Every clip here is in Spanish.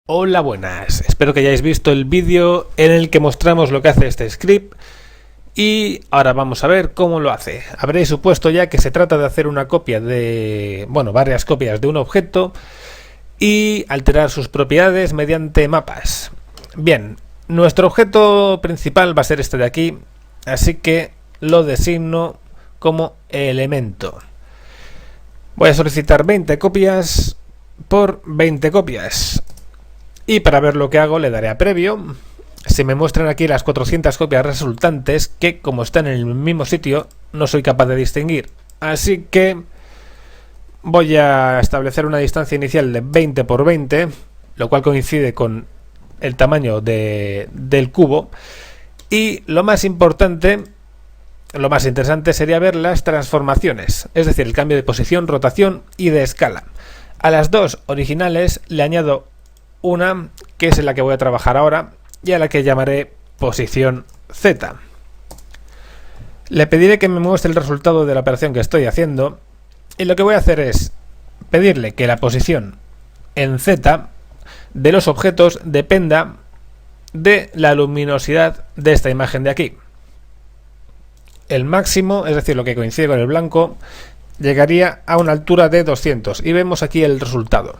Hola, buenas. Espero que hayáis visto el vídeo en el que mostramos lo que hace este script y ahora vamos a ver cómo lo hace. Habréis supuesto ya que se trata de hacer una copia de, varias copias de un objeto y alterar sus propiedades mediante mapas. Bien, nuestro objeto principal va a ser este de aquí, así que lo designo como elemento. Voy a solicitar 20 copias por 20 copias. Y para ver lo que hago le daré a previo. Se me muestran aquí las 400 copias resultantes que, como están en el mismo sitio, no soy capaz de distinguir. Así que voy a establecer una distancia inicial de 20 por 20, lo cual coincide con el tamaño del cubo. Y lo más importante, lo más interesante sería ver las transformaciones, es decir, el cambio de posición, rotación y de escala. A las dos originales le añado una que es en la que voy a trabajar ahora y a la que llamaré posición Z. Le pediré que me muestre el resultado de la operación que estoy haciendo y lo que voy a hacer es pedirle que la posición en Z de los objetos dependa de la luminosidad de esta imagen de aquí. El máximo, es decir, lo que coincide con el blanco, llegaría a una altura de 200 y vemos aquí el resultado.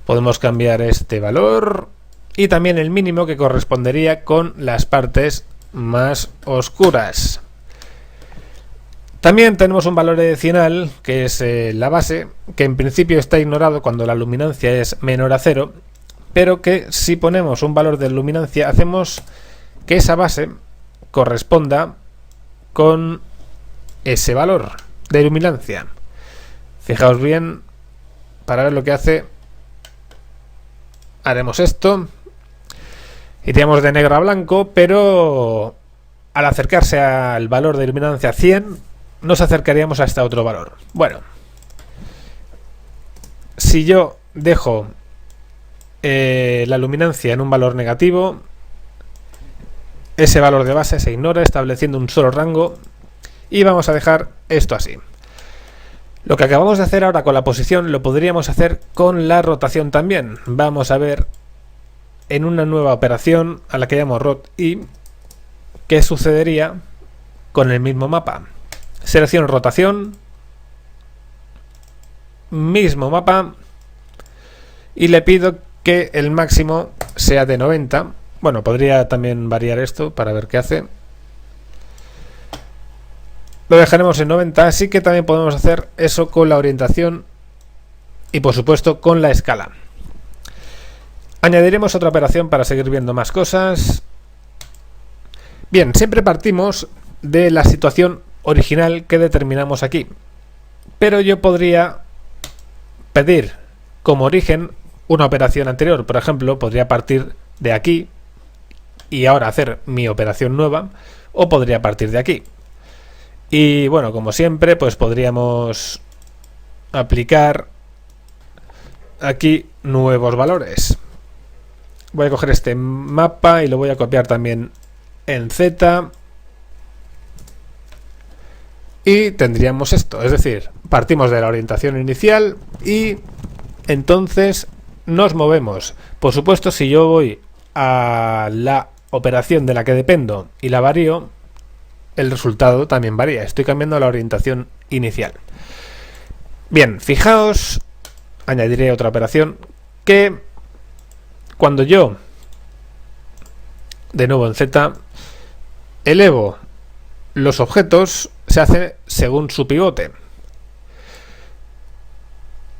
Podemos cambiar este valor y también el mínimo, que correspondería con las partes más oscuras. También tenemos un valor adicional que es la base, que en principio está ignorado cuando la luminancia es menor a 0, pero que si ponemos un valor de luminancia hacemos que esa base corresponda con ese valor de luminancia. Fijaos bien, para ver lo que hace, haremos esto, iríamos de negro a blanco, pero al acercarse al valor de luminancia 100 nos acercaríamos a este otro valor. Bueno, si yo dejo la luminancia en un valor negativo, ese valor de base se ignora, estableciendo un solo rango, y vamos a dejar esto así. Lo que acabamos de hacer ahora con la posición lo podríamos hacer con la rotación también. Vamos a ver en una nueva operación a la que llamo rot-i qué sucedería con el mismo mapa. Selecciono rotación, mismo mapa, y le pido que el máximo sea de 90. Bueno, podría también variar esto para ver qué hace. Lo dejaremos en 90, así que también podemos hacer eso con la orientación y por supuesto con la escala. Añadiremos otra operación para seguir viendo más cosas. Bien, siempre partimos de la situación original que determinamos aquí, pero yo podría pedir como origen una operación anterior. Por ejemplo, podría partir de aquí y ahora hacer mi operación nueva, o podría partir de aquí. Y bueno, como siempre, pues podríamos aplicar aquí nuevos valores. Voy a coger este mapa y lo voy a copiar también en Z. Y tendríamos esto, es decir, partimos de la orientación inicial y entonces nos movemos. Por supuesto, si yo voy a la operación de la que dependo y la varío, el resultado también varía. Estoy cambiando la orientación inicial. Bien, fijaos, añadiré otra operación que cuando yo, de nuevo en Z, elevo los objetos, se hace según su pivote.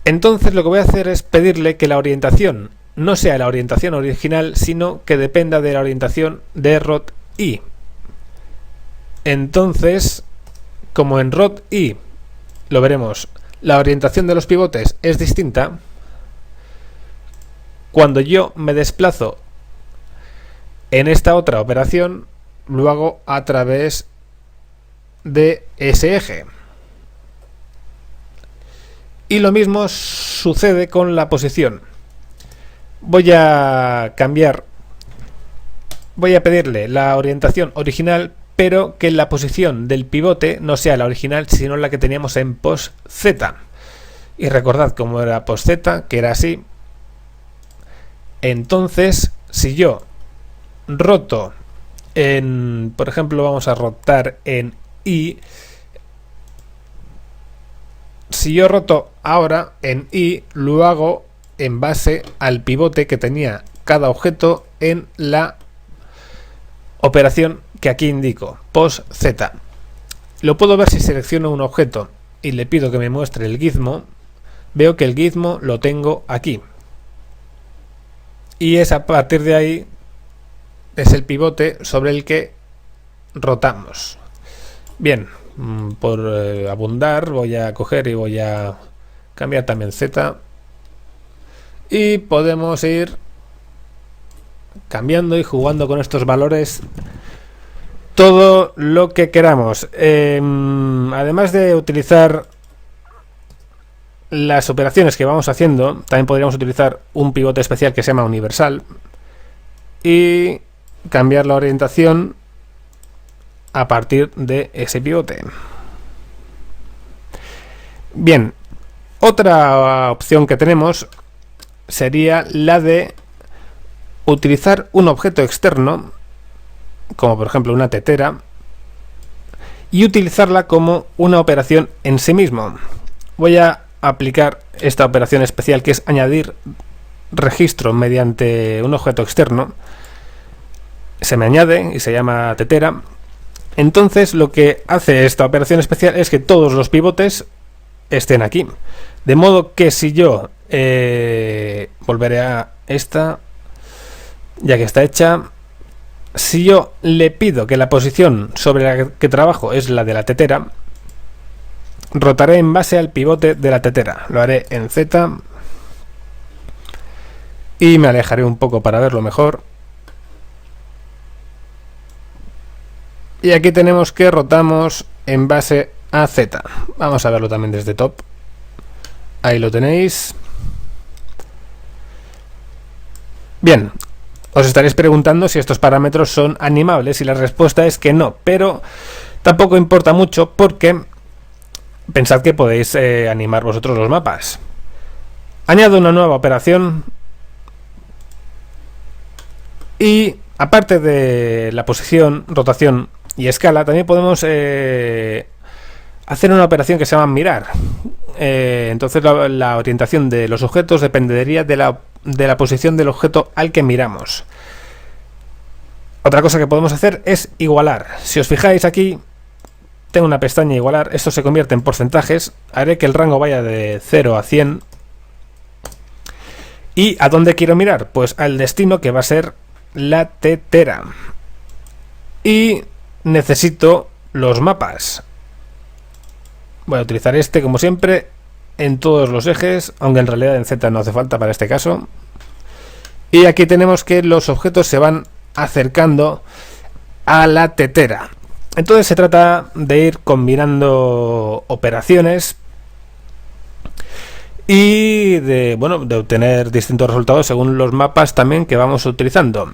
Entonces lo que voy a hacer es pedirle que la orientación no sea la orientación original, sino que dependa de la orientación de rot-i. Entonces, como en rot-i, lo veremos, la orientación de los pivotes es distinta, cuando yo me desplazo en esta otra operación, lo hago a través de ese eje. Y lo mismo sucede con la posición. Voy a pedirle la orientación original, pero que la posición del pivote no sea la original, sino la que teníamos en pos Z. Y recordad cómo era pos Z, que era así. Entonces, si yo roto por ejemplo, vamos a rotar en Y. Si yo roto ahora en Y, lo hago en base al pivote que tenía cada objeto en la operación que aquí indico, pos Z. Lo puedo ver si selecciono un objeto y le pido que me muestre el gizmo. Veo que el gizmo lo tengo aquí. Y es a partir de ahí, es el pivote sobre el que rotamos. Bien, por abundar voy a coger y voy a cambiar también Z. Y podemos ir cambiando y jugando con estos valores todo lo que queramos. Además de utilizar las operaciones que vamos haciendo, también podríamos utilizar un pivote especial que se llama universal y cambiar la orientación a partir de ese pivote. Bien, otra opción que tenemos sería la de utilizar un objeto externo, como por ejemplo una tetera, y utilizarla como una operación en sí mismo. Voy a aplicar esta operación especial, que es añadir registro mediante un objeto externo. Se me añade y se llama tetera. Entonces lo que hace esta operación especial es que todos los pivotes estén aquí, de modo que si yo volveré a esta, ya que está hecha, si yo le pido que la posición sobre la que trabajo es la de la tetera, rotaré en base al pivote de la tetera. Lo haré en Z y me alejaré un poco para verlo mejor. Y aquí tenemos que rotamos en base a Z. Vamos a verlo también desde top. Ahí lo tenéis. Bien, os estaréis preguntando si estos parámetros son animables y la respuesta es que no, pero tampoco importa mucho porque pensad que podéis animar vosotros los mapas. Añado una nueva operación y aparte de la posición, rotación y escala, también podemos hacer una operación que se llama mirar. Entonces la orientación de los objetos dependería de la posición del objeto al que miramos. Otra cosa que podemos hacer es igualar. Si os fijáis aquí, tengo una pestaña igualar. Esto se convierte en porcentajes. Haré que el rango vaya de 0 a 100. ¿Y a dónde quiero mirar? Pues al destino, que va a ser la tetera. Y necesito los mapas. Voy a utilizar este como siempre en todos los ejes, aunque en realidad en Z no hace falta para este caso. Y aquí tenemos que los objetos se van acercando a la tetera. Entonces se trata de ir combinando operaciones y de obtener distintos resultados según los mapas también que vamos utilizando.